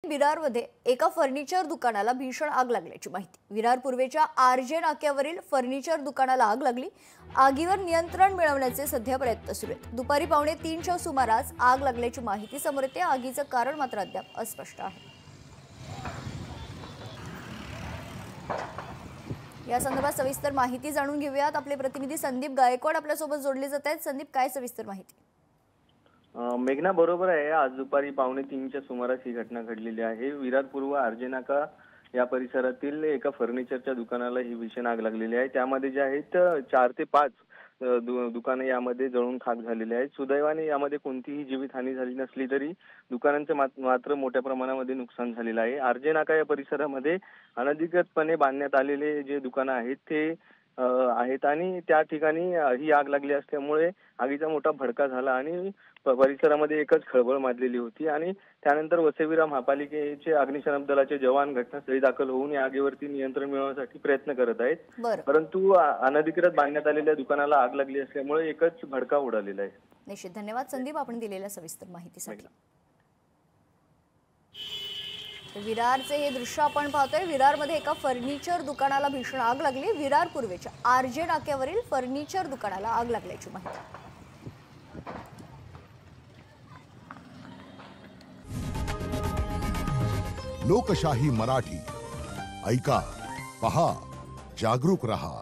विरारमध्ये एका फर्निचर दुकानाला भीषण आग लागल्याची माहिती। विरार पूर्वेच्या आरजे नाक्यावरील फर्निचर दुकानाला आग लागली। आगीवर नियंत्रण मिळवण्याचे सध्या प्रयत्न सुरू आहेत। दुपारी 2:45च्या सुमारास आग लागल्याची माहिती समोर येते। आगीचं कारण मात्र अद्याप अस्पष्ट आहे। या संदर्भात सविस्तर माहिती जाणून घेऊयात। आपले प्रतिनिधी संदीप गायकवाड आपल्या सोबत जोडले जात आहेत। संदीप, काय सविस्तर माहिती? मेघना, बरोबर आहे। आज दुपारी 2:45च्या सुमारास ही घटना घडलेली आहे। विरार पूर्व आरजे नाका या परिसरातील एका फर्निचरच्या दुकानाला ही भीषण आग लागलेली आहे। त्यामध्ये जे आहेत 4 ते 5 दुकाने यामध्ये जळून खाक झालेली आहेत। सुदैवाने यामध्ये कोणतीही जीवितहानी झाली नसली तरी दुकानांचे मात्र मोठ्या प्रमाणामध्ये नुकसान झालेलं आहे। आरजे नाका या परिसरामध्ये अनधिकृतपणे बांधण्यात आलेले जे दुकानं आहेत ते आहेत आणि त्या ठिकाणी ही आग लागली असल्यामुळे आगीचा मोठा भडका झाला आणि परिसरामध्ये एकच खळबळ माजलेली होती। आणि त्यानंतर वसईविरार महापालिकेचे अग्निशमन दलाचे जवान घटनास्थळी दाखल होऊन या आगीवरती नियंत्रण मिळवण्यासाठी प्रयत्न करत आहेत। परंतु अनधिकृत बांधण्यात आलेल्या दुकानाला आग लागली असल्यामुळे एकच भडका उडालेला आहे। निश्चित धन्यवाद संदीप, आपण दिलेल्या सविस्तर माहितीसाठी। विरारचे हे दृश्य आपण पाहतोय। विरारमध्ये एका फर्निचर दुकानाला भीषण आग लागली। विरार पूर्वेच्या आरजे नाक्यावरील फर्निचर दुकानाला आग लागल्याची माहिती। लोकशाही मराठी ऐका, पहा, जागरूक रहा।